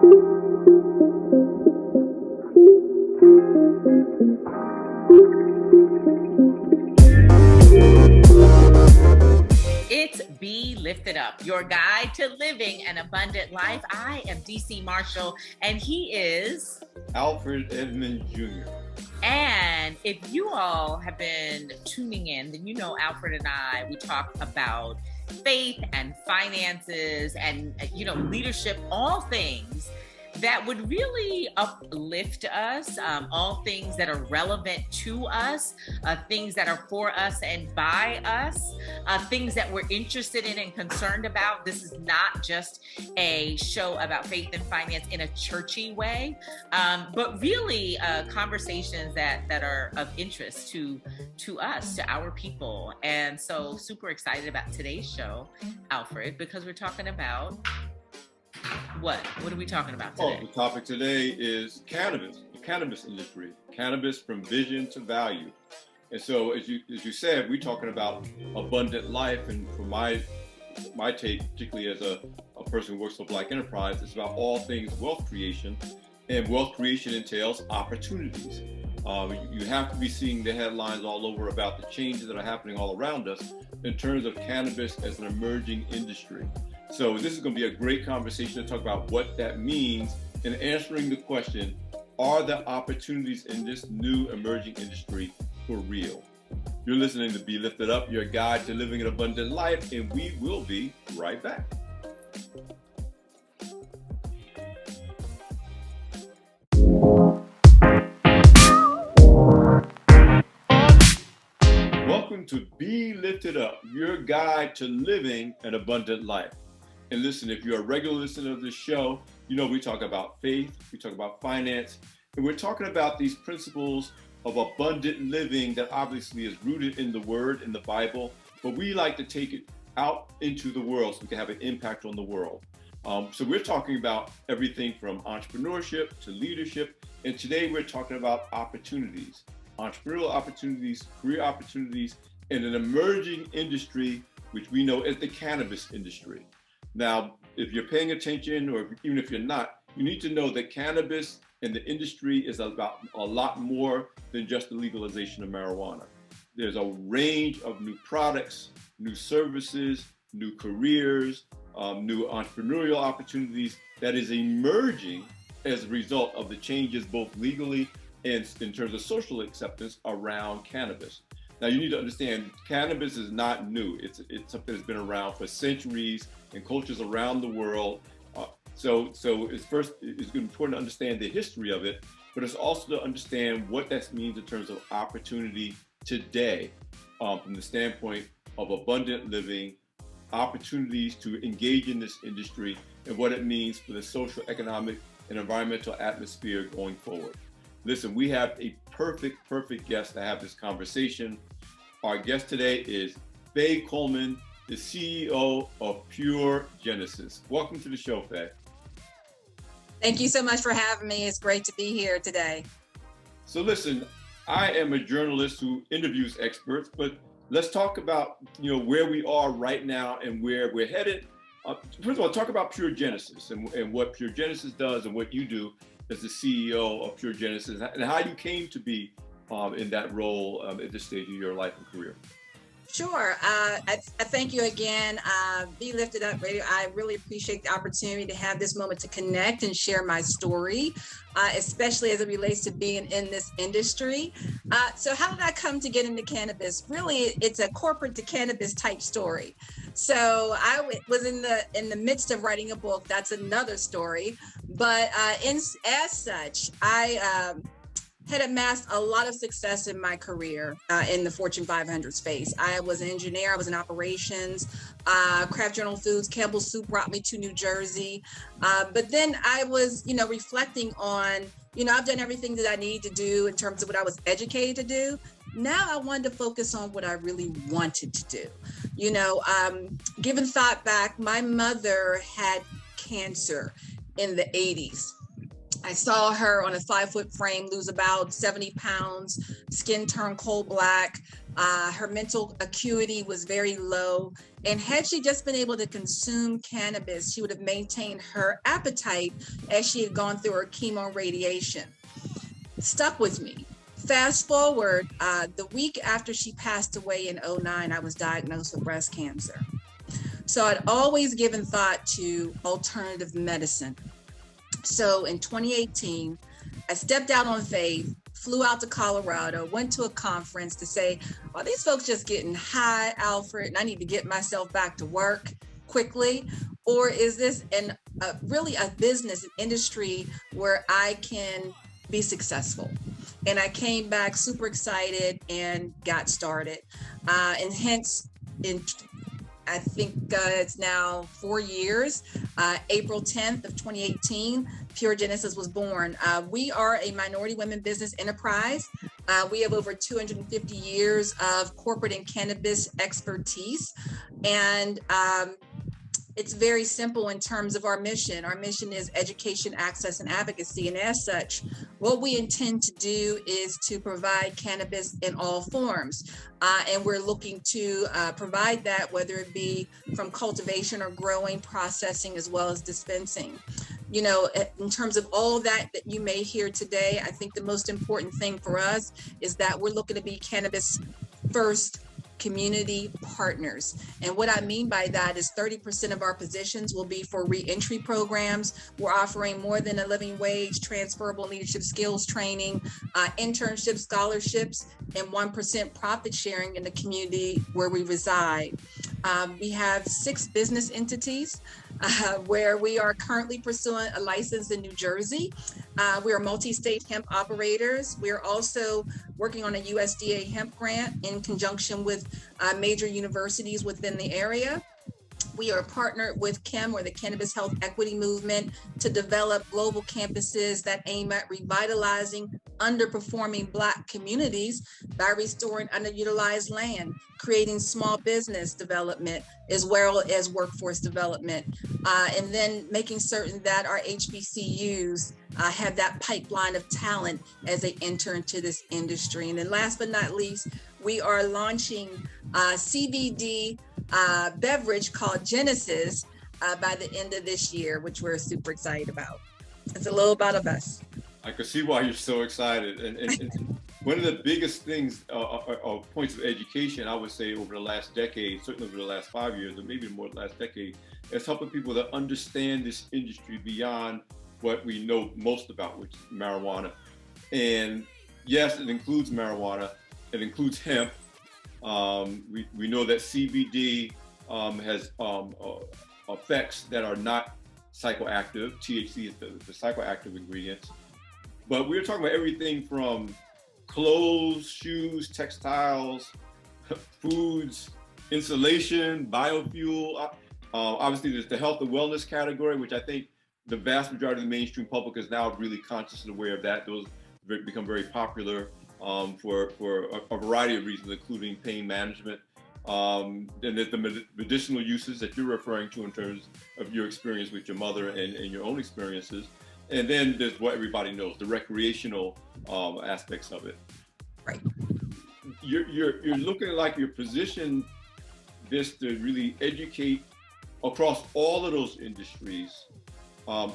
It's Be Lifted Up, your guide to living an abundant life. I am DC Marshall, and he is Alfred Edmond Jr. And if you all have been tuning in, then you know Alfred and I, we talk about faith and finances and, leadership, all things that would really uplift us, all things that are relevant to us, things that are for us and by us, things that we're interested in and concerned about. This is not just a show about faith and finance in a churchy way, but really conversations that are of interest to us, to our people. And so super excited about today's show, Alfred, because we're talking about what are we talking about today? The topic today is cannabis, the cannabis industry, cannabis from vision to value. And so, as you said, we're talking about abundant life. And from my take, particularly as a person who works for Black Enterprise, it's about all things wealth creation. And wealth creation entails opportunities. You have to be seeing the headlines all over about the changes that are happening all around us in terms of cannabis as an emerging industry. So this is going to be a great conversation to talk about what that means and answering the question, are the opportunities in this new emerging industry for real? You're listening to Be Lifted Up, your guide to living an abundant life, and we will be right back. Welcome to Be Lifted Up, your guide to living an abundant life. And listen, if you're a regular listener of this show, you know we talk about faith, we talk about finance, and we're talking about these principles of abundant living that obviously is rooted in the Word, in the Bible, but we like to take it out into the world so we can have an impact on the world. So we're talking about everything from entrepreneurship to leadership, and today we're talking about opportunities, entrepreneurial opportunities, career opportunities, in an emerging industry, which we know as the cannabis industry. Now, if you're paying attention, or even if you're not, you need to know that cannabis and the industry is about a lot more than just the legalization of marijuana. There's a range of new products, new services, new careers, new entrepreneurial opportunities that is emerging as a result of the changes both legally and in terms of social acceptance around cannabis. Now, you need to understand, cannabis is not new. It's something that's been around for centuries in cultures around the world. So it's important to understand the history of it, but it's also to understand what that means in terms of opportunity today, from the standpoint of abundant living, opportunities to engage in this industry, and what it means for the social, economic, and environmental atmosphere going forward. Listen, we have a perfect guest to have this conversation. Our guest today is Faye Coleman, the CEO of Pure Genesis. Welcome to the show, Faye. Thank you so much for having me. It's great to be here today. So listen, I am a journalist who interviews experts, but let's talk about where we are right now and where we're headed. First of all, talk about Pure Genesis and what Pure Genesis does and what you do as the CEO of Pure Genesis, and how you came to be in that role at this stage of your life and career. Sure. I thank you again. Be Lifted Up Radio. I really appreciate the opportunity to have this moment to connect and share my story, especially as it relates to being in this industry. So how did I come to get into cannabis? Really, it's a corporate to cannabis type story. So I was in the midst of writing a book. That's another story. But as such, I had amassed a lot of success in my career in the Fortune 500 space. I was an engineer, I was in operations, Kraft Journal Foods, Campbell's Soup brought me to New Jersey. But then I was, reflecting on, I've done everything that I need to do in terms of what I was educated to do. Now I wanted to focus on what I really wanted to do. Given thought back, my mother had cancer in the 80s. I saw her on a 5-foot frame lose about 70 pounds, skin turned coal black. Her mental acuity was very low. And had she just been able to consume cannabis, she would have maintained her appetite as she had gone through her chemo radiation. Stuck with me. Fast forward, the week after she passed away in 2009, I was diagnosed with breast cancer. So I'd always given thought to alternative medicine. So in 2018, I stepped out on faith, flew out to Colorado, went to a conference to say, are these folks just getting high, Alfred, and I need to get myself back to work quickly? Or is this really a business, an industry where I can be successful? And I came back super excited and got started. And hence, I think it's now 4 years, April 10th of 2018, Pure Genesis was born. We are a minority women business enterprise. We have over 250 years of corporate and cannabis expertise. And it's very simple in terms of our mission. Our mission is education, access, and advocacy. And as such, what we intend to do is to provide cannabis in all forms. And we're looking to provide that, whether it be from cultivation or growing, processing, as well as dispensing. You know, in terms of all that you may hear today, I think the most important thing for us is that we're looking to be cannabis first community partners. And what I mean by that is 30% of our positions will be for re-entry programs. We're offering more than a living wage, transferable leadership skills training, internship scholarships, and 1% profit sharing in the community where we reside. We have 6 business entities where we are currently pursuing a license in New Jersey. We are multi-state hemp operators. We are also working on a USDA hemp grant in conjunction with major universities within the area. We are partnered with Chem, or the Cannabis Health Equity Movement, to develop global campuses that aim at revitalizing underperforming Black communities by restoring underutilized land, creating small business development, as well as workforce development, and then making certain that our HBCUs have that pipeline of talent as they enter into this industry. And then last but not least, we are launching CBD beverage called Genesis by the end of this year, which we're super excited about. It's a little about us. I can see why you're so excited. And one of the biggest things or points of education, I would say, over the last decade, certainly over the last 5 years, or maybe more the last decade, is helping people to understand this industry beyond what we know most about, which is marijuana. And yes, it includes marijuana. It includes hemp. We know that CBD has effects that are not psychoactive. THC is the psychoactive ingredients. But we're talking about everything from clothes, shoes, textiles, foods, insulation, biofuel. Obviously, there's the health and wellness category, which I think the vast majority of the mainstream public is now really conscious and aware of that. Those become very popular for a variety of reasons, including pain management. Then there's the medicinal uses that you're referring to in terms of your experience with your mother and your own experiences. And then there's what everybody knows, the recreational aspects of it. Right. You're looking like you're positioned this to really educate across all of those industries. I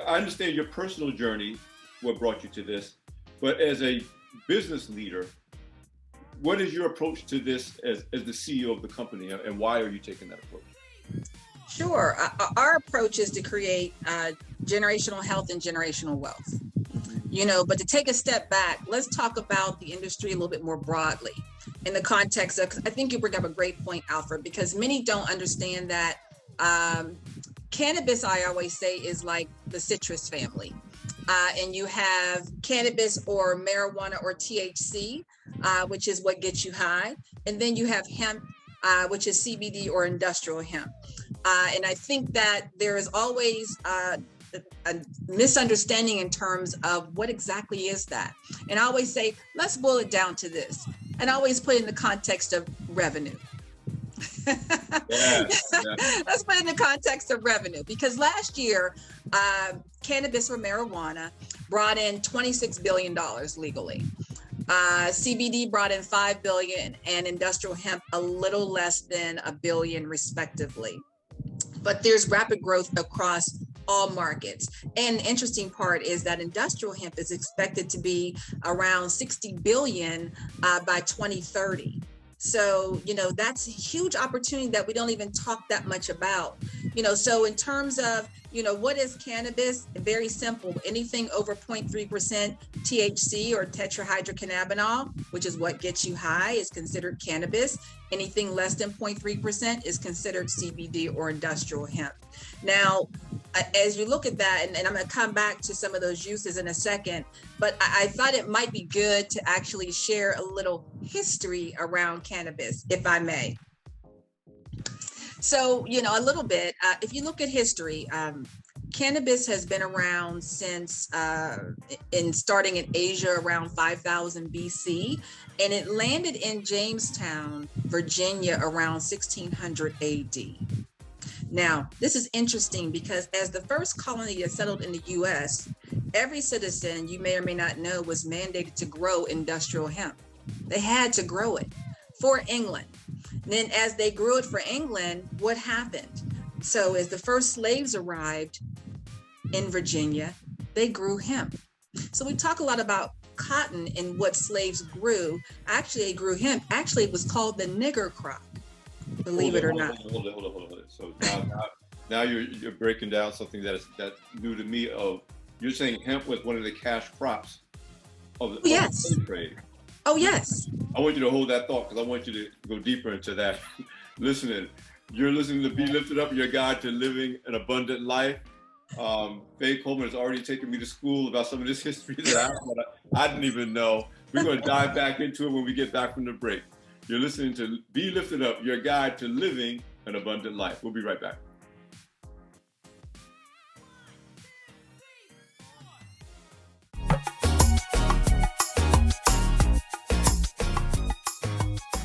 understand your personal journey, what brought you to this, but as a business leader, what is your approach to this as the CEO of the company, and why are you taking that approach? Sure. Our approach is to create generational health and generational wealth. You know, but to take a step back, let's talk about the industry a little bit more broadly in the context of, I think you bring up a great point, Alfred, because many don't understand that cannabis, I always say, is like the citrus family. And you have cannabis or marijuana or THC, which is what gets you high. And then you have hemp, which is CBD or industrial hemp. And I think that there is always a misunderstanding in terms of what exactly is that. And I always say, let's boil it down to this. And I always put it in the context of revenue. Yeah. Let's put it in the context of revenue, because last year, cannabis or marijuana brought in $26 billion legally. CBD brought in $5 billion, and industrial hemp a little less than $1 billion, respectively. But there's rapid growth across all markets. And the interesting part is that industrial hemp is expected to be around 60 billion by 2030. So, that's a huge opportunity that we don't even talk that much about. So in terms of, what is cannabis? Very simple. Anything over 0.3% THC or tetrahydrocannabinol, which is what gets you high, is considered cannabis. Anything less than 0.3% is considered CBD or industrial hemp. Now, as you look at that, and I'm going to come back to some of those uses in a second, but I thought it might be good to actually share a little history around cannabis, if I may. So, a little bit, if you look at history, cannabis has been around since starting in Asia around 5000 BC, and it landed in Jamestown, Virginia around 1600 AD. Now, this is interesting because as the first colony that settled in the US, every citizen, you may or may not know, was mandated to grow industrial hemp. They had to grow it for England. Then as they grew it for England, what happened? So as the first slaves arrived in Virginia, they grew hemp. So we talk a lot about cotton and what slaves grew. Actually, they grew hemp. Actually, it was called the nigger crop, believe it or not. Hold it. So now you're breaking down something that's new to me. You're saying hemp was one of the cash crops of the slave trade. Oh, yes. I want you to hold that thought because I want you to go deeper into that. You're listening to Be Lifted Up, your guide to living an abundant life. Faye Coleman has already taken me to school about some of this history that I didn't even know. We're going to dive back into it when we get back from the break. You're listening to Be Lifted Up, your guide to living an abundant life. We'll be right back.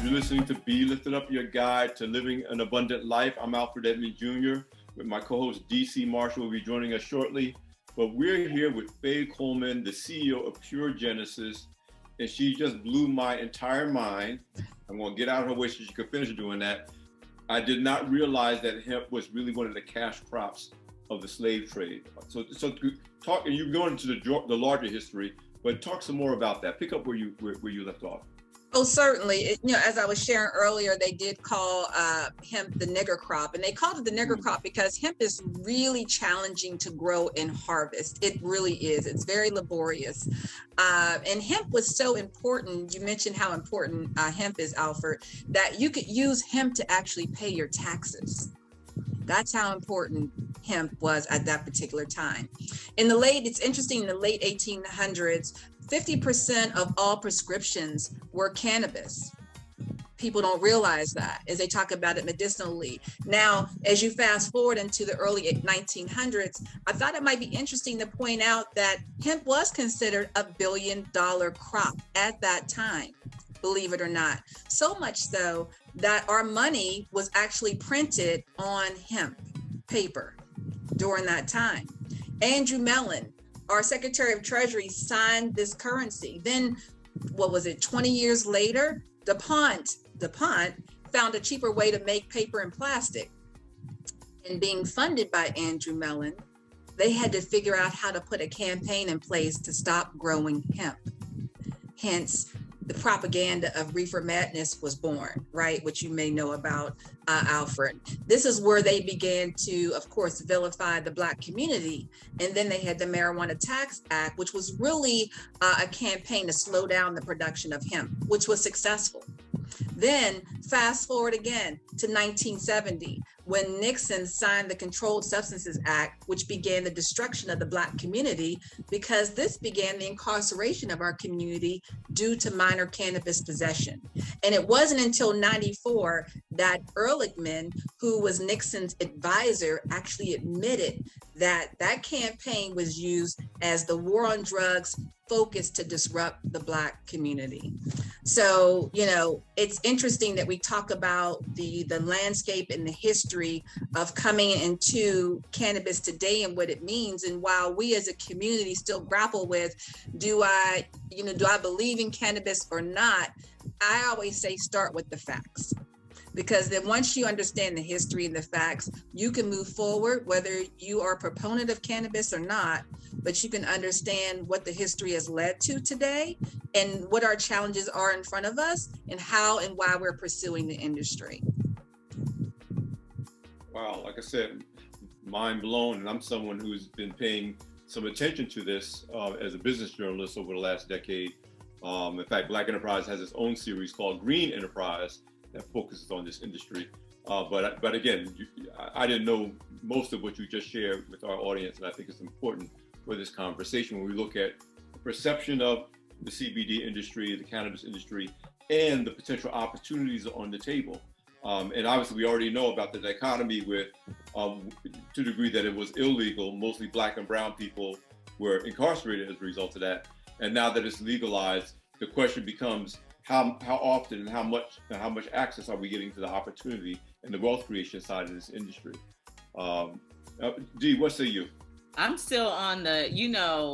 You're listening to Be Lifted Up, your guide to living an abundant life. I'm Alfred Edmond Jr. with my co-host DC Marshall will be joining us shortly. But we're here with Faye Coleman, the CEO of Pure Genesis, and she just blew my entire mind. I'm going to get out of her way so she could finish doing that. I did not realize that hemp was really one of the cash crops of the slave trade. So talk, and you're going into the larger history, but talk some more about that. Pick up where you left off. Oh, certainly. As I was sharing earlier, they did call hemp the nigger crop, and they called it the nigger crop because hemp is really challenging to grow and harvest. It really is. It's very laborious. And hemp was so important. You mentioned how important hemp is, Alfred, that you could use hemp to actually pay your taxes. That's how important hemp was at that particular time. It's interesting, in the late 1800s, 50% of all prescriptions were cannabis. People don't realize that as they talk about it medicinally. Now, as you fast forward into the early 1900s, I thought it might be interesting to point out that hemp was considered a $1 billion crop at that time, believe it or not. So much so that our money was actually printed on hemp paper during that time. Andrew Mellon, our Secretary of Treasury, signed this currency. Then, 20 years later, DuPont found a cheaper way to make paper and plastic. And being funded by Andrew Mellon, they had to figure out how to put a campaign in place to stop growing hemp. Hence, the propaganda of Reefer Madness was born, right? Which you may know about, Alfred. This is where they began to, of course, vilify the Black community. And then they had the Marijuana Tax Act, which was really a campaign to slow down the production of hemp, which was successful. Then fast forward again to 1970, when Nixon signed the Controlled Substances Act, which began the destruction of the Black community, because this began the incarceration of our community due to minor cannabis possession. And it wasn't until 94 that Ehrlichman, who was Nixon's advisor, actually admitted that that campaign was used as the war on drugs focused to disrupt the Black community. So, you know, it's interesting that we talk about the landscape and the history of coming into cannabis today and what it means. And while we as a community still grapple with, do I believe in cannabis or not? I always say start with the facts. Because then once you understand the history and the facts, you can move forward, whether you are a proponent of cannabis or not, but you can understand what the history has led to today and what our challenges are in front of us and how and why we're pursuing the industry. Wow, like I said, mind blown. And I'm someone who's been paying some attention to this as a business journalist over the last decade. In fact, Black Enterprise has its own series called Green Enterprise that focuses on this industry. But again, I didn't know most of what you just shared with our audience, and I think it's important for this conversation when we look at the perception of the CBD industry, the cannabis industry, and the potential opportunities on the table. And obviously, we already know about the dichotomy with, to the degree that it was illegal, mostly Black and brown people were incarcerated as a result of that. And now that it's legalized, the question becomes, how often and how much access are we getting to the opportunity and the wealth creation side of this industry? Dee, what say you? I'm still on the,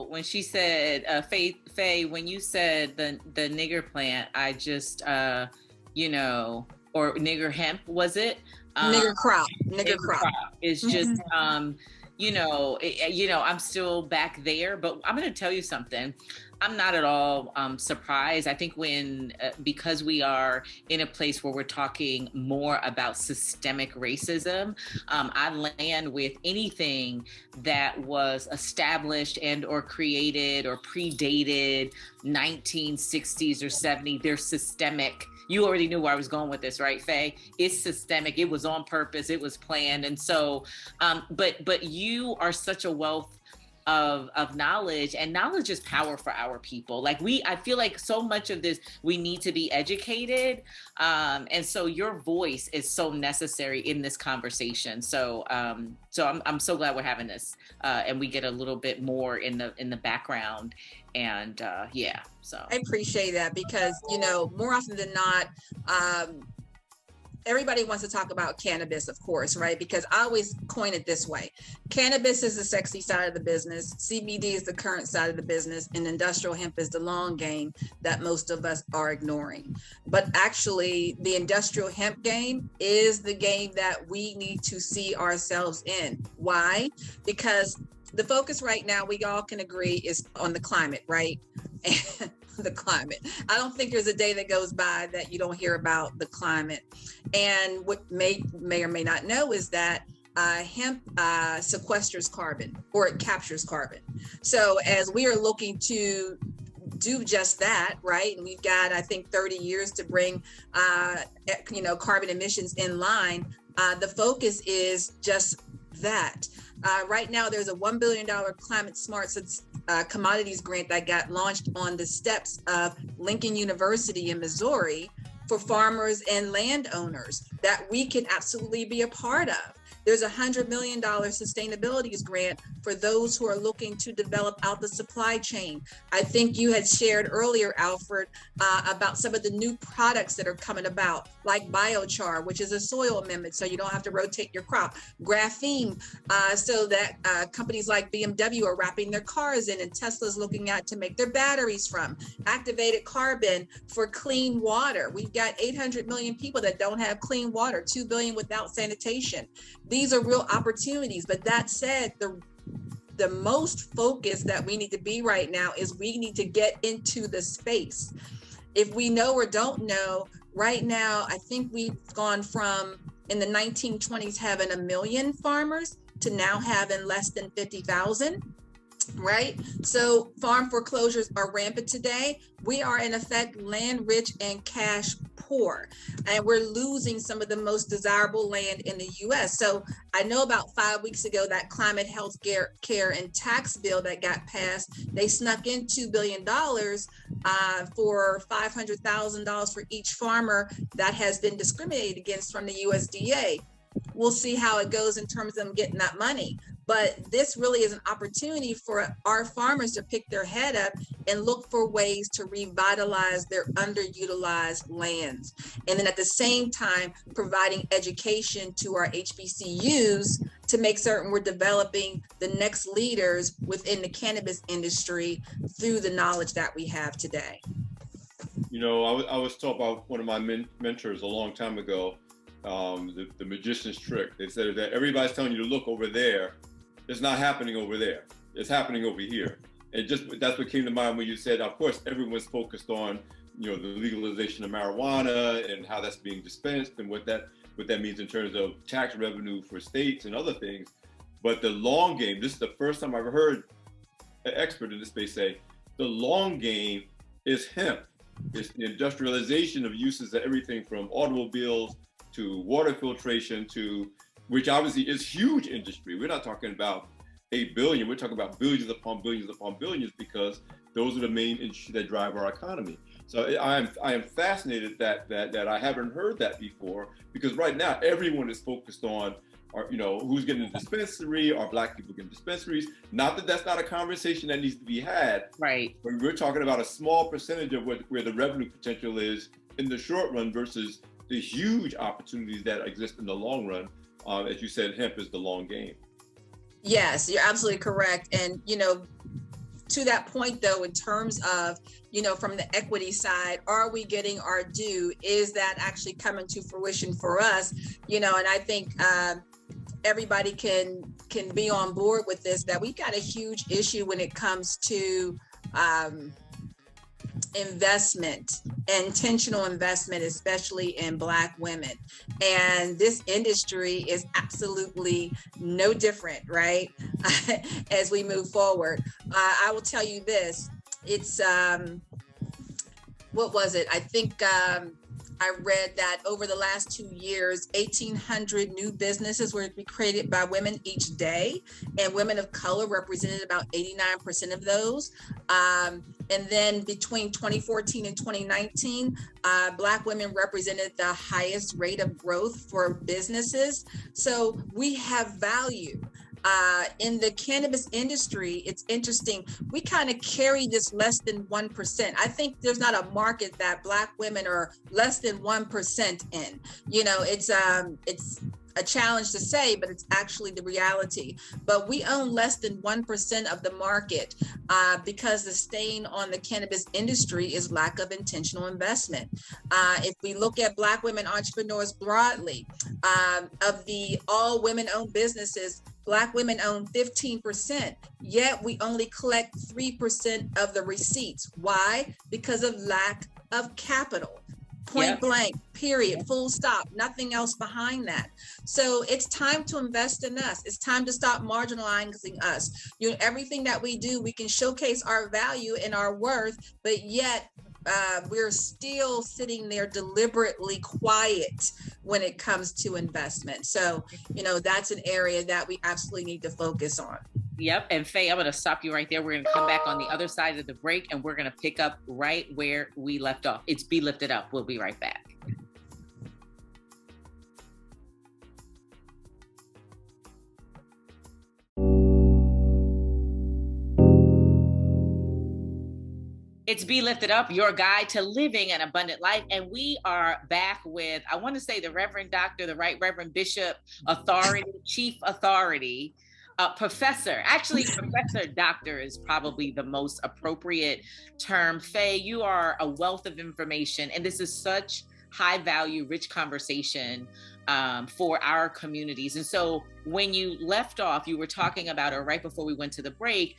when she said, Faye, when you said the nigger plant, I just, or nigger hemp, was it? Nigger crop. It's just, I'm still back there, but I'm going to tell you something. I'm not at all surprised. I think because we are in a place where we're talking more about systemic racism, I land with anything that was established and or created or predated 1960s or 70s. They're systemic. You already knew where I was going with this, right, Faye? It's systemic. It was on purpose. It was planned. And so, but you are such a wealth of knowledge, and knowledge is power for our people. I feel like so much of this, we need to be educated. And so your voice is so necessary in this conversation. So, I'm so glad we're having this, and we get a little bit more in the background. And so I appreciate that because, more often than not, everybody wants to talk about cannabis, of course, right? Because I always coin it this way. Cannabis is the sexy side of the business. CBD is the current side of the business. And industrial hemp is the long game that most of us are ignoring. But actually, the industrial hemp game is the game that we need to see ourselves in. Why? Because the focus right now, we all can agree, is on the climate, right? The climate. I don't think there's a day that goes by that you don't hear about the climate. And what may or may not know is that hemp sequesters carbon, or it captures carbon. So as we are looking to do just that, right? And we've got, I think, 30 years to bring, carbon emissions in line. The focus is just that. Right now, there's a $1 billion climate smart commodities grant that got launched on the steps of Lincoln University in Missouri for farmers and landowners that we can absolutely be a part of. There's a $100 million sustainability grant for those who are looking to develop out the supply chain. I think you had shared earlier, Alfred, about some of the new products that are coming about, like biochar, which is a soil amendment, so you don't have to rotate your crop. Graphene, so that companies like BMW are wrapping their cars in, and Tesla's looking at to make their batteries from. Activated carbon for clean water. We've got 800 million people that don't have clean water, 2 billion without sanitation. These are real opportunities. But that said, the most focus that we need to be right now is we need to get into the space. If we know or don't know, right now, I think we've gone from, in the 1920s, having 1 million farmers to now having less than 50,000. right? So farm foreclosures are rampant today. We are in effect land rich and cash poor, and we're losing some of the most desirable land in the US. So I know about 5 weeks ago that climate health care and tax bill that got passed, they snuck in $2 billion for $500,000 for each farmer that has been discriminated against from the USDA. We'll see how it goes in terms of them getting that money. But this really is an opportunity for our farmers to pick their head up and look for ways to revitalize their underutilized lands. And then at the same time, providing education to our HBCUs to make certain we're developing the next leaders within the cannabis industry through the knowledge that we have today. You know, I was taught by one of my mentors a long time ago, the magician's trick. They said that everybody's telling you to look over there. It's not happening over there. It's happening over here. And that's what came to mind when you said, of course, everyone's focused on, you know, the legalization of marijuana and how that's being dispensed and what that means in terms of tax revenue for states and other things. But the long game, this is the first time I've heard an expert in this space say, the long game is hemp. It's the industrialization of uses of everything from automobiles to water filtration to, which obviously is huge industry. We're not talking about 8 billion, we're talking about billions upon billions upon billions, because those are the main industries that drive our economy. So I am fascinated that I haven't heard that before, because right now everyone is focused on, you know, who's getting a dispensary, are Black people getting dispensaries? Not that that's not a conversation that needs to be had. Right. But we're talking about a small percentage of where the revenue potential is in the short run versus the huge opportunities that exist in the long run. As you said, hemp is the long game. Yes, you're absolutely correct. And, you know, to that point, though, in terms of, you know, from the equity side, are we getting our due? Is that actually coming to fruition for us? You know, and I think everybody can be on board with this, that we've got a huge issue when it comes to investment, intentional investment, especially in Black women. And this industry is absolutely no different, right? As we move forward. I will tell you this, it's, what was it? I think I read that over the last 2 years, 1,800 new businesses were created by women each day, and women of color represented about 89% of those. And then between 2014 and 2019, Black women represented the highest rate of growth for businesses. So we have value. In the cannabis industry, it's interesting. We kind of carry this less than 1%. I think there's not a market that Black women are less than 1% in. You know, it's a challenge to say, but it's actually the reality. But we own less than 1% of the market because the stain on the cannabis industry is lack of intentional investment. If we look at Black women entrepreneurs broadly, of the all women-owned businesses, Black women own 15%, yet we only collect 3% of the receipts. Why? Because of lack of capital. Point blank, period, full stop, nothing else behind that. So it's time to invest in us. It's time to stop marginalizing us. You know, everything that we do, we can showcase our value and our worth, but yet we're still sitting there deliberately quiet when it comes to investment. So, you know, that's an area that we absolutely need to focus on. Yep. And Faye, I'm going to stop you right there. We're going to come back on the other side of the break, and we're going to pick up right where we left off. It's Be Lifted Up. We'll be right back. It's Be Lifted Up, your guide to living an abundant life. And we are back with, I want to say, the Reverend Doctor, the Right Reverend Bishop, Authority, Chief Authority, Professor. Actually, Professor Doctor is probably the most appropriate term. Faye, you are a wealth of information, and this is such high value, rich conversation for our communities. And so when you left off, you were talking about, or right before we went to the break,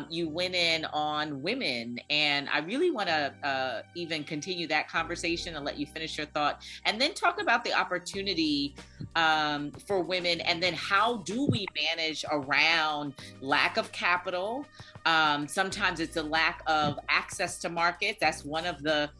you went in on women. And I really want to even continue that conversation and let you finish your thought, and then talk about the opportunity for women? And then how do we manage around lack of capital? Sometimes it's a lack of access to markets. That's one of the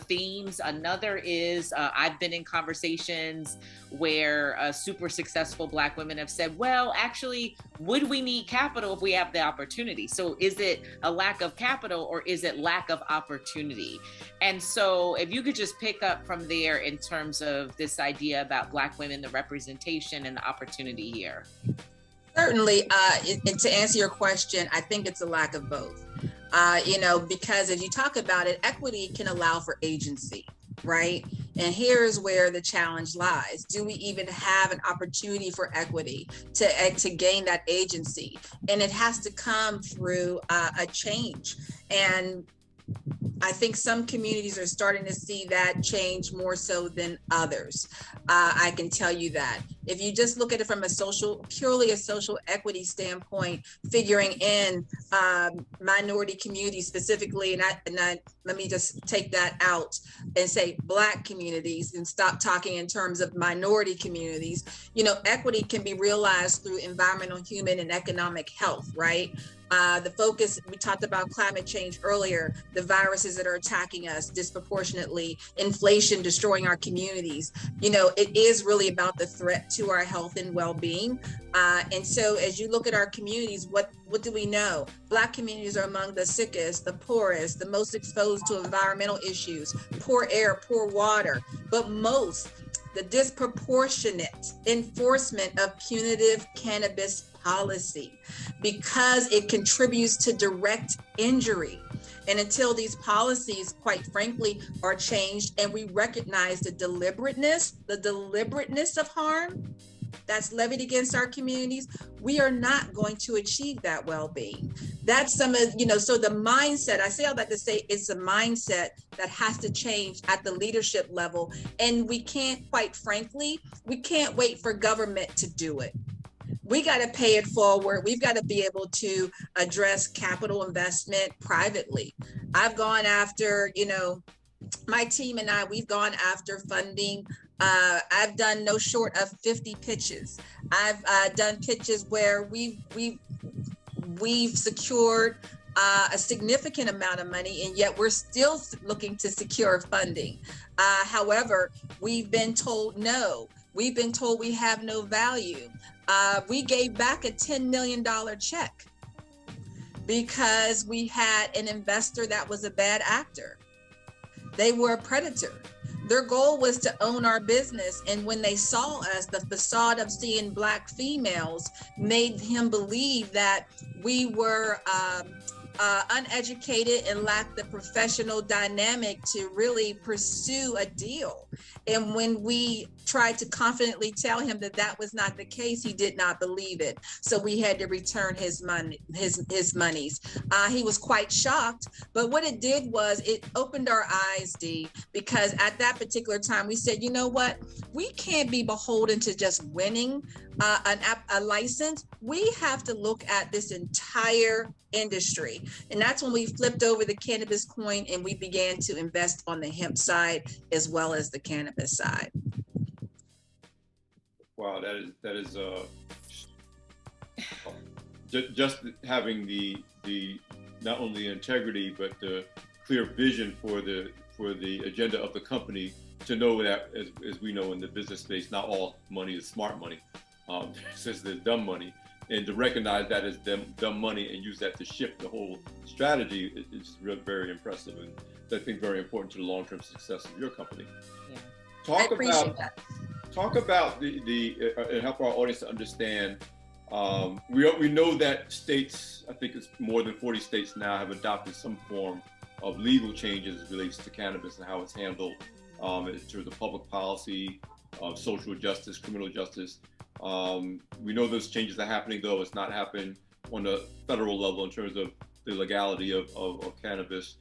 themes. Another is I've been in conversations where super successful Black women have said, well, actually, would we need capital if we have the opportunity? So is it a lack of capital or is it lack of opportunity? And so if you could just pick up from there in terms of this idea about Black women, the representation and the opportunity here. Certainly, and to answer your question, I think it's a lack of both. Because as you talk about it, equity can allow for agency, right? And here's where the challenge lies. Do we even have an opportunity for equity to gain that agency? And it has to come through a change. And I think some communities are starting to see that change more so than others. I can tell you that. If you just look at it from purely a social equity standpoint, figuring in minority communities specifically, and let me just take that out and say Black communities and stop talking in terms of minority communities. Equity can be realized through environmental, human, and economic health, right? The focus, we talked about climate change earlier, the viruses that are attacking us disproportionately, inflation destroying our communities. It is really about the threat to our health and well-being. And so as you look at our communities, what do we know? Black communities are among the sickest, the poorest, the most exposed to environmental issues, poor air, poor water, but the disproportionate enforcement of punitive cannabis policy, because it contributes to direct injury. And until these policies, quite frankly, are changed and we recognize the deliberateness of harm that's levied against our communities, we are not going to achieve that well-being. That's so the mindset, I say all that to say it's a mindset that has to change at the leadership level. And we can't, quite frankly, we can't wait for government to do it. We got to pay it forward. We've got to be able to address capital investment privately. I've gone after, my team and we've gone after funding. I've done no short of 50 pitches. I've done pitches where we've secured a significant amount of money, and yet we're still looking to secure funding. However, we've been told no. We've been told we have no value. We gave back a $10 million check because we had an investor that was a bad actor. They were a predator. Their goal was to own our business. And when they saw us, the facade of seeing Black females made him believe that we were uneducated and lacked the professional dynamic to really pursue a deal. And when we tried to confidently tell him that that was not the case, he did not believe it. So we had to return his money, his monies. He was quite shocked, but what it did was it opened our eyes, Dee, because at that particular time we said, you know what, we can't be beholden to just winning a license. We have to look at this entire industry. And that's when we flipped over the cannabis coin and we began to invest on the hemp side as well as the cannabis side. Wow, that is just having the not only the integrity but the clear vision for the agenda of the company, to know that as we know in the business space, not all money is smart money. Since there's dumb money, and to recognize that as dumb money and use that to shift the whole strategy is really very impressive, and I think very important to the long-term success of your company. Yeah. Talk about the help our audience to understand. We know that states, I think it's more than 40 states now, have adopted some form of legal changes as it relates to cannabis and how it's handled in terms of public policy, social justice, criminal justice. We know those changes are happening, though it's not happening on the federal level in terms of the legality of cannabis.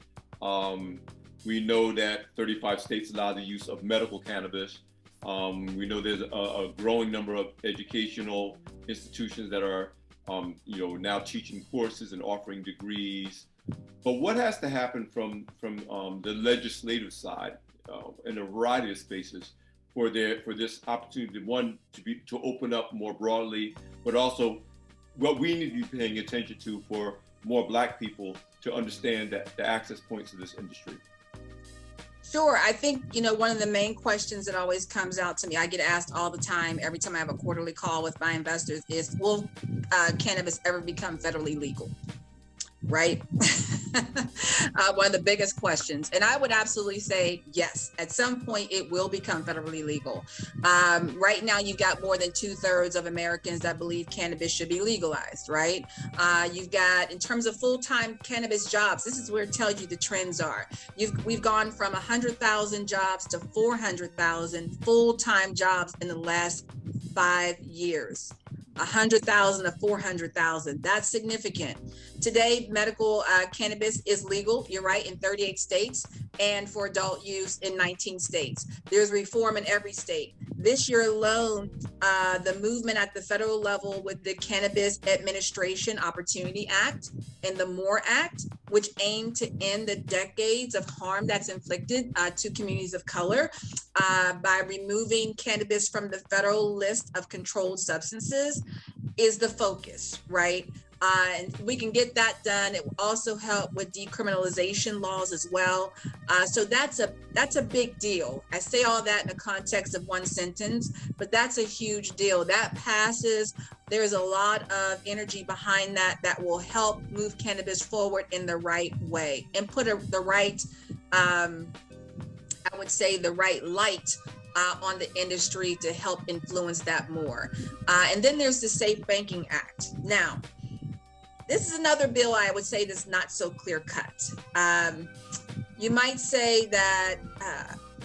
We know that 35 states allow the use of medical cannabis. We know there's a growing number of educational institutions that are now teaching courses and offering degrees. But what has to happen from the legislative side in a variety of spaces for this opportunity, one, to open up more broadly, but also what we need to be paying attention to for more Black people to understand that the access points to this industry? Sure. I think, one of the main questions that always comes out to me, I get asked all the time, every time I have a quarterly call with my investors, is will cannabis ever become federally legal? Right? One of the biggest questions. And I would absolutely say yes. At some point, it will become federally legal. Right now, you've got more than 2/3 of Americans that believe cannabis should be legalized, right? You've got, in terms of full-time cannabis jobs, this is where it tells you the trends are. We've gone from 100,000 jobs to 400,000 full-time jobs in the last 5 years. 100,000 to 400,000. That's significant. Today, medical cannabis is legal, you're right, in 38 states, and for adult use in 19 states. There's reform in every state. This year alone, the movement at the federal level with the Cannabis Administration Opportunity Act and the MORE Act, which aim to end the decades of harm that's inflicted to communities of color by removing cannabis from the federal list of controlled substances, is the focus, right? And we can get that done. It will also help with decriminalization laws as well. So that's a big deal. I say all that in the context of one sentence, but that's a huge deal. That passes. There's a lot of energy behind that will help move cannabis forward in the right way and put the right, I would say, the right light on the industry to help influence that more. And then there's the Safe Banking Act. Now, this is another bill I would say that's not so clear cut. You might say that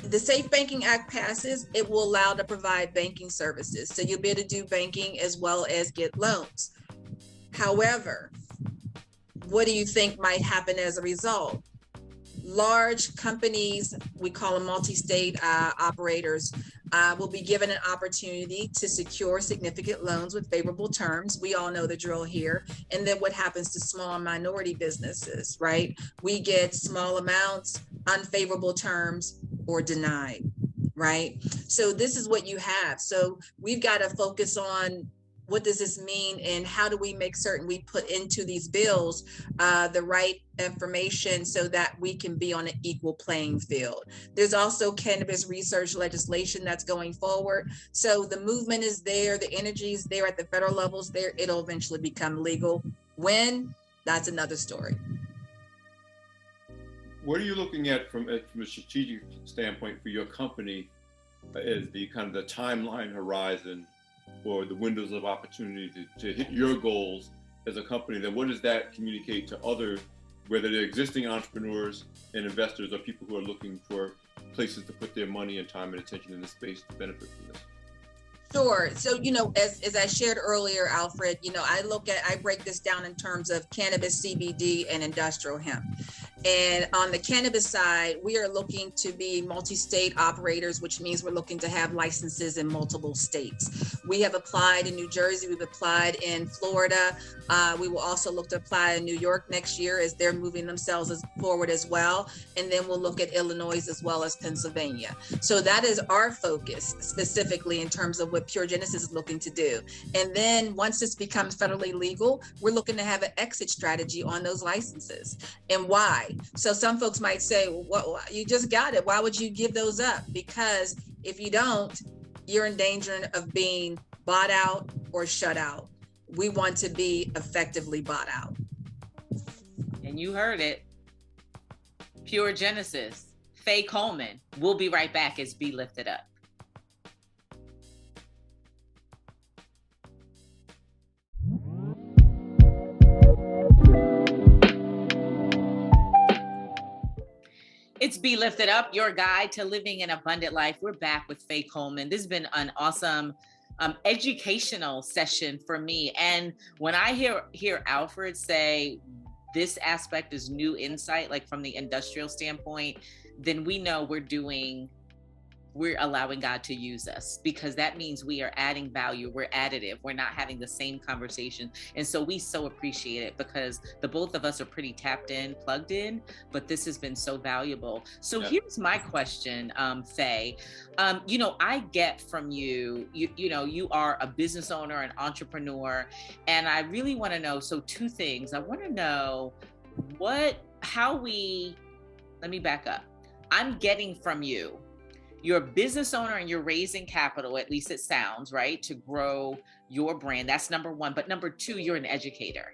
the Safe Banking Act passes, it will allow to provide banking services. So you'll be able to do banking as well as get loans. However, what do you think might happen as a result? Large companies, we call them multi-state operators, will be given an opportunity to secure significant loans with favorable terms. We all know the drill here. And then what happens to small and minority businesses, right? We get small amounts, unfavorable terms, or denied, right? So this is what you have. So we've got to focus on what does this mean and how do we make certain we put into these bills the right information so that we can be on an equal playing field. There's also cannabis research legislation that's going forward. So the movement is there, the energy is there at the federal levels there. It'll eventually become legal. When? That's another story. What are you looking at from a strategic standpoint for your company as the kind of the timeline horizon or the windows of opportunity to hit your goals as a company? Then what does that communicate to other, whether they're existing entrepreneurs and investors or people who are looking for places to put their money and time and attention in the space to benefit from this? Sure. So, as I shared earlier, Alfred, I break this down in terms of cannabis, CBD, and industrial hemp. And on the cannabis side, we are looking to be multi-state operators, which means we're looking to have licenses in multiple states. We have applied in New Jersey. We've applied in Florida. We will also look to apply in New York next year as they're moving themselves forward as well. And then we'll look at Illinois as well as Pennsylvania. So that is our focus specifically in terms of what Pure Genesis is looking to do. And then once this becomes federally legal, we're looking to have an exit strategy on those licenses. And why? So some folks might say, well, you just got it. Why would you give those up? Because if you don't, you're in danger of being bought out or shut out. We want to be effectively bought out. And you heard it. Pure Genesis, Faye Coleman. We'll be right back as Be Lifted Up. It's Be Lifted Up, your guide to living an abundant life. We're back with Faye Coleman. This has been an awesome educational session for me. And when I hear Alfred say this aspect is new insight, like from the industrial standpoint, then we know we're doing we're allowing God to use us, because that means we are adding value. We're additive. We're not having the same conversation. And so we so appreciate it, because the both of us are pretty tapped in, plugged in, but this has been so valuable. So here's my question, Faye. I get from you, you are a business owner, an entrepreneur, and I really want to know, so two things. I want to know let me back up. I'm getting from you, you're a business owner and you're raising capital, at least it sounds, right, to grow your brand. That's number one. But number two, you're an educator.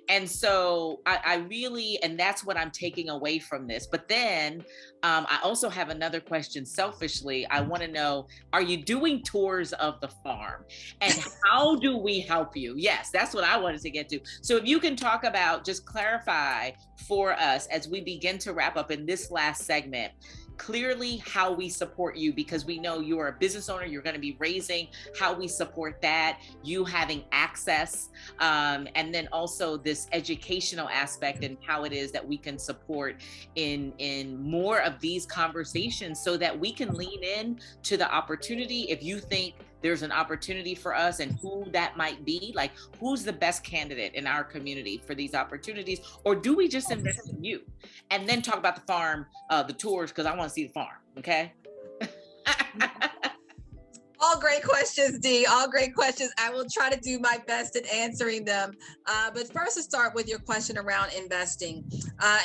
And so I really, and that's what I'm taking away from this. But then I also have another question. Selfishly, I want to know, are you doing tours of the farm? And how do we help you? Yes, that's what I wanted to get to. So if you can talk about, just clarify for us as we begin to wrap up in this last segment, clearly how we support you, because we know you are a business owner, you're going to be raising, how we support that, you having access, and then also this educational aspect and how it is that we can support in more of these conversations so that we can lean in to the opportunity. If you think there's an opportunity for us and who that might be, like who's the best candidate in our community for these opportunities, or do we just invest in you? And then talk about the farm, the tours, because I want to see the farm, okay? All great questions, Dee. All great questions. I will try to do my best at answering them. But first, to start with your question around investing.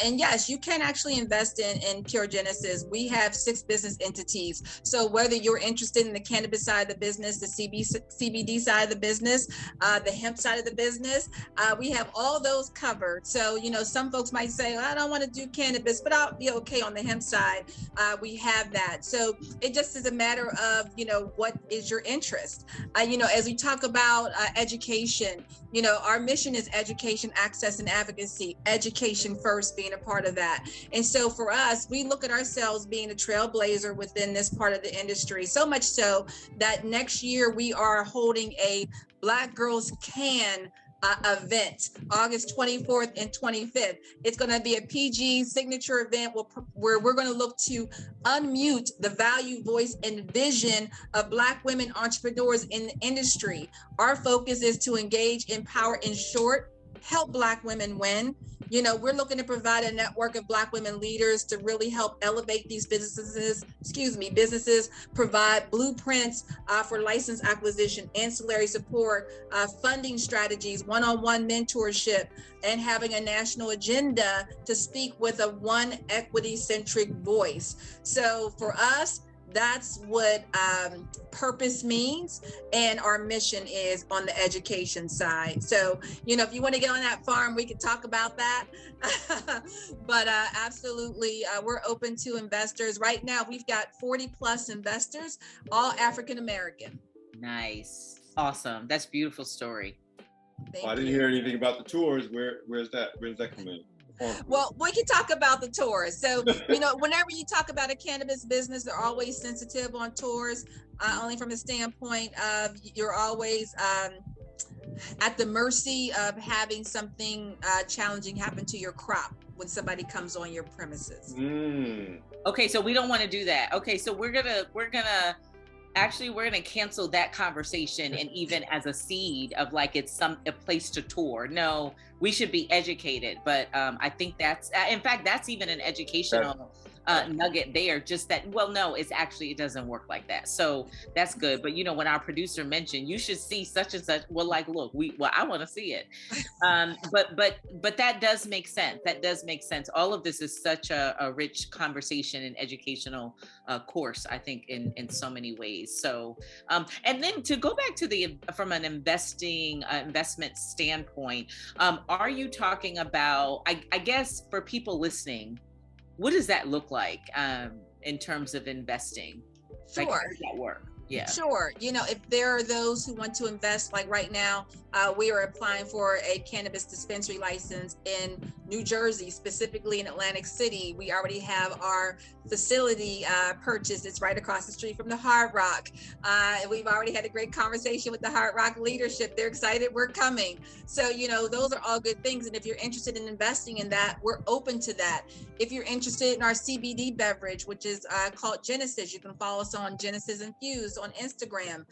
And yes, you can actually invest in Pure Genesis. We have 6 business entities. So whether you're interested in the cannabis side of the business, the CBD side of the business, the hemp side of the business, we have all those covered. So, some folks might say, well, I don't want to do cannabis, but I'll be okay on the hemp side. We have that. So it just is a matter of, what is your interest? As we talk about education, our mission is education, access, and advocacy. Education first being a part of that. And so for us, we look at ourselves being a trailblazer within this part of the industry, so much so that next year we are holding a Black Girls Can event, August 24th and 25th. It's going to be a PG signature event where we're going to look to unmute the value, voice, and vision of Black women entrepreneurs in the industry. Our focus is to engage, empower, in short, help Black women win. We're looking to provide a network of Black women leaders to really help elevate these businesses, provide blueprints for license acquisition, ancillary support, funding strategies, one-on-one mentorship, and having a national agenda to speak with a one equity-centric voice. So for us, that's what purpose means, and our mission is on the education side. So, if you want to get on that farm, we can talk about that. But absolutely, we're open to investors. Right now, we've got 40 plus investors, all African American. Nice. Awesome. That's a beautiful story. I didn't hear anything about the tours. Where's that? Where does that come in? Well, we can talk about the tours. So, whenever you talk about a cannabis business, they're always sensitive on tours, only from the standpoint of you're always at the mercy of having something challenging happen to your crop when somebody comes on your premises. Okay, so we don't want to do that. Okay, so we're gonna cancel that conversation, and even as a seed of like it's a place to tour. No, we should be educated, but I think that's in fact that's even an educational nugget there. Just that, well, no, it doesn't work like that. So that's good. But when our producer mentioned you should see such and such, well, like, look, I want to see it. But that does make sense. That does make sense. All of this is such a rich conversation and educational course, I think, in so many ways. So, and then to go back to from an investment standpoint, are you talking about, I guess for people listening, what does that look like in terms of investing? Sure. Like, how does that work? Yeah. Sure. If there are those who want to invest, like right now, we are applying for a cannabis dispensary license in New Jersey, specifically in Atlantic City. We already have our facility purchased. It's right across the street from the Hard Rock. We've already had a great conversation with the Hard Rock leadership. They're excited we're coming. So, those are all good things. And if you're interested in investing in that, we're open to that. If you're interested in our CBD beverage, which is called Genesis, you can follow us on Genesis Infused on Instagram.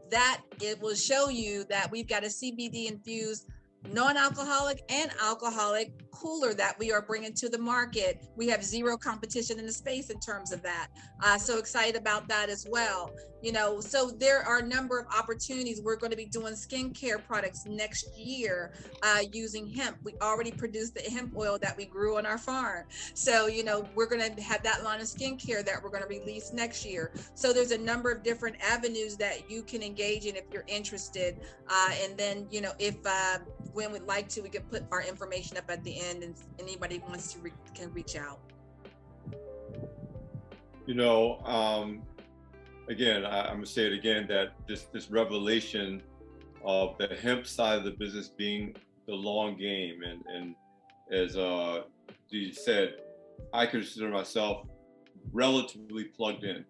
That it will show you that we've got a CBD infused non-alcoholic and alcoholic cooler that we are bringing to the market. We have zero competition in the space in terms of that. So excited about that as well. So there are a number of opportunities. We're going to be doing skincare products next year using hemp. We already produced the hemp oil that we grew on our farm. So, we're going to have that line of skincare that we're going to release next year. So there's a number of different avenues that you can engage in if you're interested. And then, if when we'd like to, we could put our information up at the end, and anybody who wants to can reach out. Again, I'm gonna say it again, that this revelation of the hemp side of the business being the long game, and as Dee said, I consider myself relatively plugged in.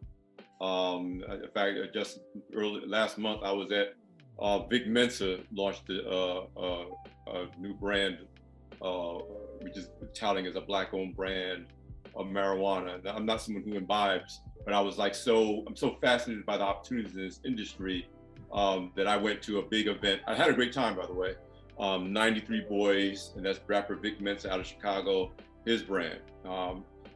In fact, just last month I was at Vic Mensa launched a new brand, which is touting as a Black-owned brand of marijuana. Now, I'm not someone who imbibes, but I was I'm so fascinated by the opportunities in this industry that I went to a big event. I had a great time, by the way. 93 Boys, and that's rapper Vic Mensa out of Chicago, his brand.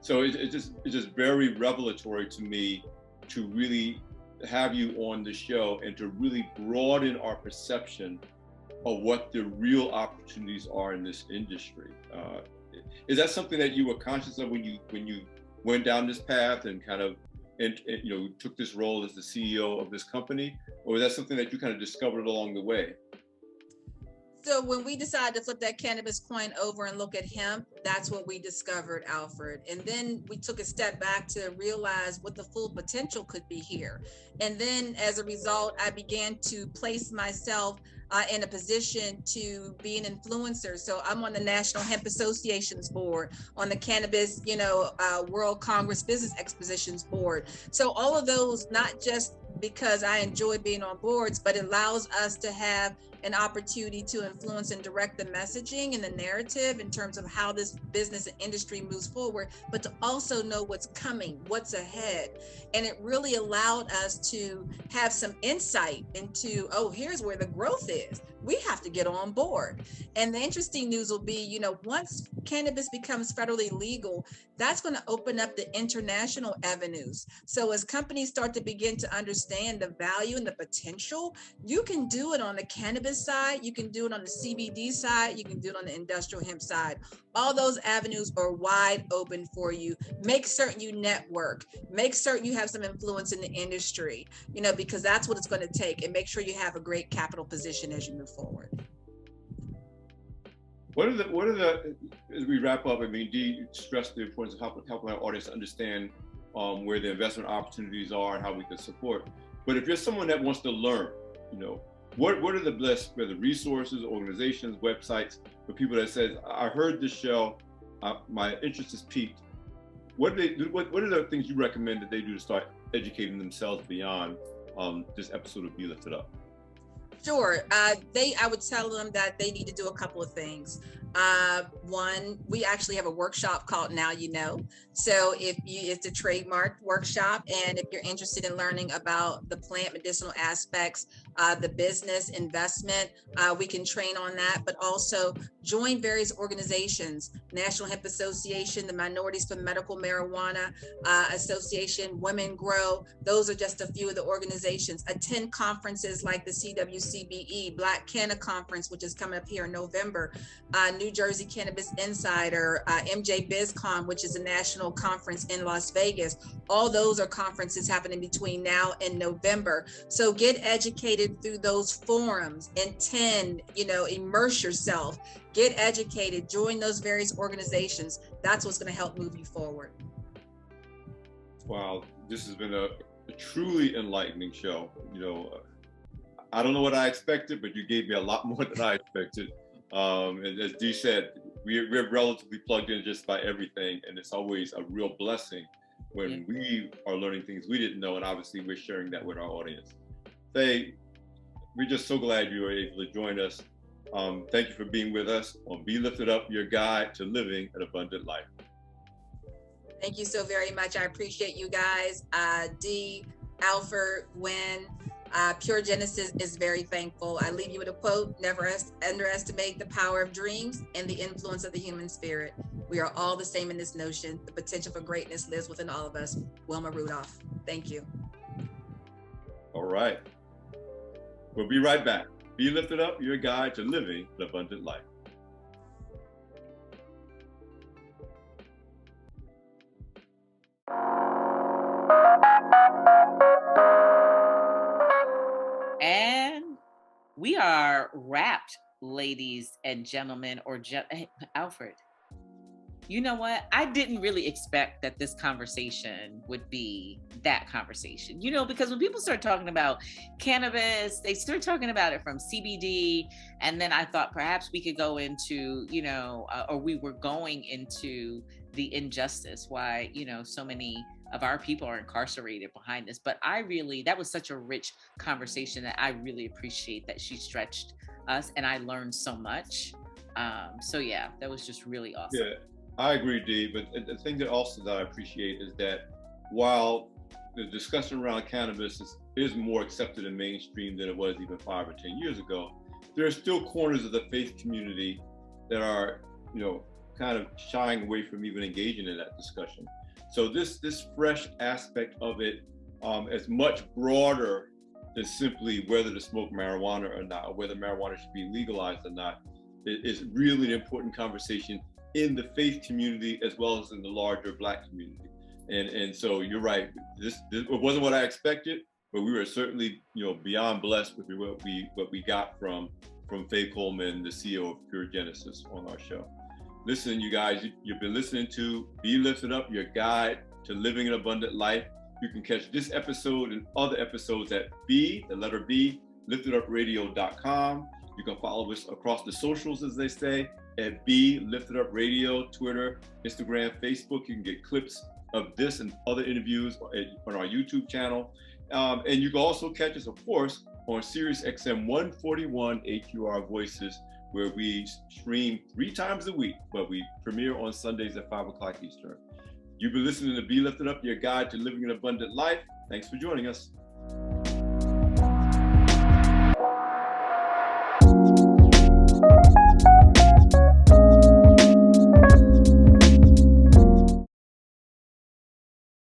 So it's just very revelatory to me to really have you on the show and to really broaden our perception of what the real opportunities are in this industry. Is that something that you were conscious of when you went down this path and kind of took this role as the CEO of this company, or was that something that you kind of discovered along the way? So when we decided to flip that cannabis coin over and look at hemp, that's what we discovered, Alfred. And then we took a step back to realize what the full potential could be here. And then as a result, I began to place myself in a position to be an influencer. So I'm on the National Hemp Association's board, on the Cannabis, World Congress Business Expositions board. So all of those, not just because I enjoy being on boards, but it allows us to have an opportunity to influence and direct the messaging and the narrative in terms of how this business and industry moves forward, but to also know what's coming, what's ahead. And it really allowed us to have some insight into, here's where the growth is. We have to get on board. And the interesting news will be, once cannabis becomes federally legal, that's going to open up the international avenues. So as companies start to begin to understand the value and the potential, you can do it on the cannabis side, you can do it on the CBD side, you can do it on the industrial hemp side. All those avenues are wide open for you. Make certain you network, make certain you have some influence in the industry, because that's what it's going to take, and make sure you have a great capital position as you move forward. What are the, as we wrap up, Dee stressed the importance of helping our audience understand where the investment opportunities are and how we can support. But if you're someone that wants to learn, what are the best, whether resources, organizations, websites, for people that says, I heard this show, my interest is piqued. What are the things you recommend that they do to start educating themselves beyond this episode of Be Lifted Up? Sure. I would tell them that they need to do a couple of things. One, we actually have a workshop called Now You Know. So it's a trademark workshop, and if you're interested in learning about the plant medicinal aspects, the business investment, we can train on that, but also join various organizations, National Hemp Association, the Minorities for Medical Marijuana Association, Women Grow. Those are just a few of the organizations. Attend conferences like the CWCBE, Black Canna Conference, which is coming up here in November, New Jersey Cannabis Insider, MJ BizCon, which is a national conference in Las Vegas. All those are conferences happening between now and November. So get educated through those forums, attend, immerse yourself, get educated, join those various organizations. That's what's going to help move you forward. Wow, this has been a truly enlightening show. I don't know what I expected, but you gave me a lot more than I expected. And as Dee said, we're relatively plugged in just by everything, and it's always a real blessing when we are learning things we didn't know, and obviously we're sharing that with our audience. Faye, we're just so glad you were able to join us. Thank you for being with us on Be Lifted Up, your guide to living an abundant life. Thank you so very much. I appreciate you guys. Dee, Alfred, Gwen, Pure Genesis is very thankful. I leave you with a quote: never underestimate the power of dreams and the influence of the human spirit. We are all the same in this notion. The potential for greatness lives within all of us. Wilma Rudolph. Thank you. All right. We'll be right back. Be Lifted Up, your guide to living an abundant life. And we are wrapped, ladies and gentlemen, hey, Alfred. You know what? I didn't really expect that this conversation would be that conversation, because when people start talking about cannabis, they start talking about it from CBD. And then I thought perhaps we could go into, or we were going into the injustice, why, so many of our people are incarcerated behind this. But that was such a rich conversation that I really appreciate that she stretched us, and I learned so much. So yeah, that was just really awesome. Yeah. I agree, Dee, but the thing that I appreciate is that while the discussion around cannabis is more accepted in mainstream than it was even 5 or 10 years ago, there are still corners of the faith community that are, kind of shying away from even engaging in that discussion. So this fresh aspect of it is much broader than simply whether to smoke marijuana or not, or whether marijuana should be legalized or not. It is really an important conversation in the faith community as well as in the larger Black community. And so you're right, this wasn't what I expected, but we were certainly beyond blessed with what we got from Faye Coleman, the CEO of Pure Genesis, on our show. Listen, you guys, you've been listening to Be Lifted Up, your guide to living an abundant life. You can catch this episode and other episodes at liftedUpradio.com. You can follow us across the socials, as they say, at Be Lifted Up Radio, Twitter, Instagram, Facebook. You can get clips of this and other interviews on our YouTube channel. And you can also catch us, of course, on Sirius XM 141 AQR Voices, where we stream 3 times a week, but we premiere on Sundays at 5 o'clock Eastern. You've been listening to Be Lifted Up, your guide to living an abundant life. Thanks for joining us.